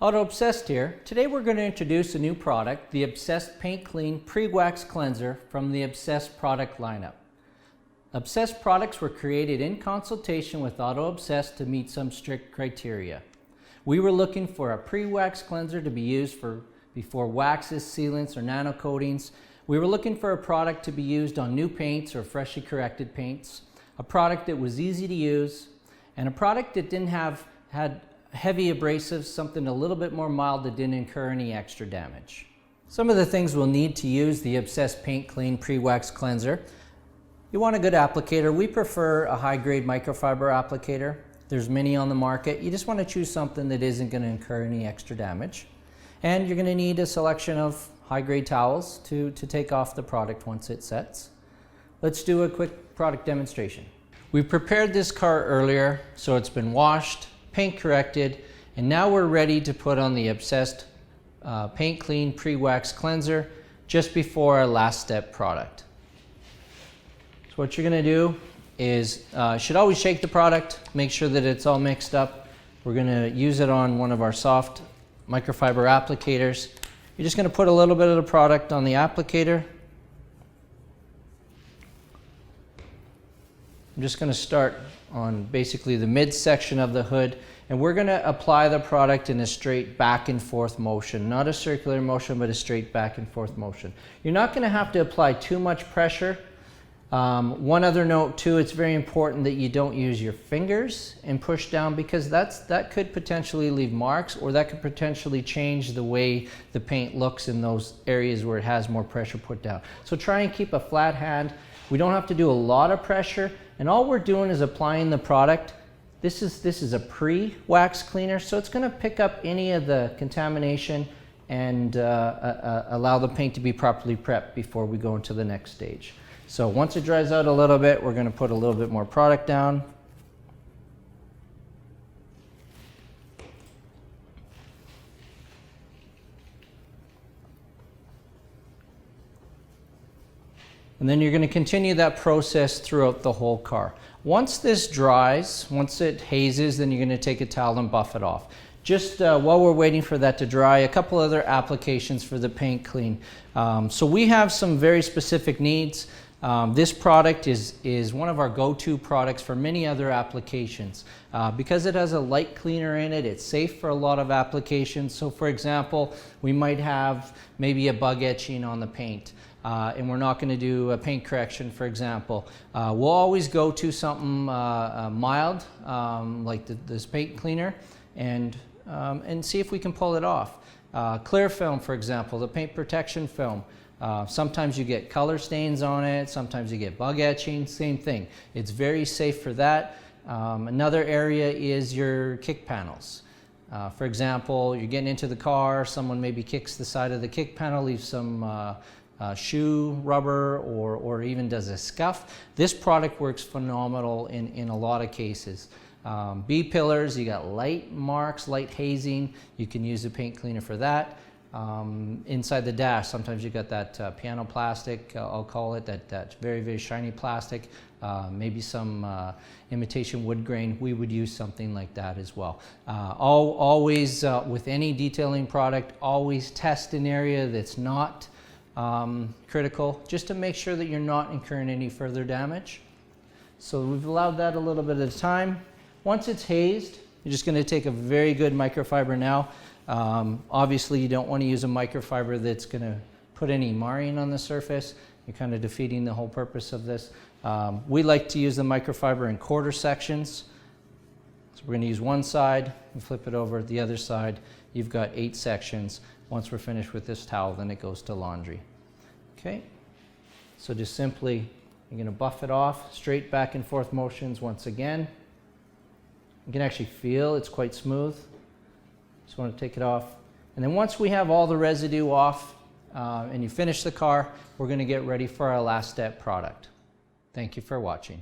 Auto Obsessed here. Today we're going to introduce a new product, the Obsessed Paint Clean Pre-Wax Cleanser from the Obsessed product lineup. Obsessed products were created in consultation with Auto Obsessed to meet some strict criteria. We were looking for a pre-wax cleanser to be used before waxes, sealants, or nano-coatings. We were looking for a product to be used on new paints or freshly corrected paints, a product that was easy to use, and a product that had heavy abrasives, something a little bit more mild that didn't incur any extra damage. Some of the things we'll need to use the Obsessed Paint Clean Pre-Wax Cleanser. You want a good applicator. We prefer a high-grade microfiber applicator. There's many on the market. You just want to choose something that isn't going to incur any extra damage. And you're going to need a selection of high-grade towels to take off the product once it sets. Let's do a quick product demonstration. We prepared this car earlier, so it's been washed, paint corrected, and now we're ready to put on the Obsessed Paint Clean Pre-Wax Cleanser just before our last step product. So what you're going to do is, should always shake the product, make sure that it's all mixed up. We're going to use it on one of our soft microfiber applicators. You're just going to put a little bit of the product on the applicator. I'm just going to start on basically the midsection of the hood, and we're going to apply the product in a straight back and forth motion, not a circular motion, but a straight back and forth motion. You're not going to have to apply too much pressure. One other note too, it's very important that you don't use your fingers and push down, because that could potentially leave marks, or that could potentially change the way the paint looks in those areas where it has more pressure put down. So try and keep a flat hand. We don't have to do a lot of pressure, and all we're doing is applying the product. This is a pre-wax cleaner, so it's going to pick up any of the contamination and allow the paint to be properly prepped before we go into the next stage. So once it dries out a little bit, we're going to put a little bit more product down. And then you're going to continue that process throughout the whole car. Once this dries, once it hazes, then you're going to take a towel and buff it off. Just while we're waiting for that to dry, a couple other applications for the paint clean. So we have some very specific needs. This product is one of our go-to products for many other applications. Because it has a light cleaner in it, it's safe for a lot of applications. So for example, we might have maybe a bug etching on the paint. And we're not going to do a paint correction, for example. We'll always go to something mild, like this paint cleaner, and see if we can pull it off. Clear film, for example, the paint protection film. Sometimes you get color stains on it, sometimes you get bug etching, same thing. It's very safe for that. Another area is your kick panels. For example, you're getting into the car, someone maybe kicks the side of the kick panel, leaves some shoe rubber, or even does a scuff. This product works phenomenal in a lot of cases. B-pillars, you got light marks, light hazing, you can use the paint cleaner for that. Inside the dash, sometimes you got that piano plastic, I'll call it, that very, very shiny plastic, maybe some imitation wood grain. We would use something like that as well. Always, with any detailing product, always test an area that's not critical, just to make sure that you're not incurring any further damage. So we've allowed that a little bit of time. Once it's hazed, you're just going to take a very good microfiber now. Obviously, you don't want to use a microfiber that's going to put any marring on the surface. You're kind of defeating the whole purpose of this. We like to use the microfiber in quarter sections. So we're going to use one side and flip it over the other side. You've got 8 sections. Once we're finished with this towel, then it goes to laundry. Okay, so just simply, you're going to buff it off, straight back and forth motions once again. You can actually feel it's quite smooth. Just want to take it off. And then once we have all the residue off and you finish the car, we're going to get ready for our last step product. Thank you for watching.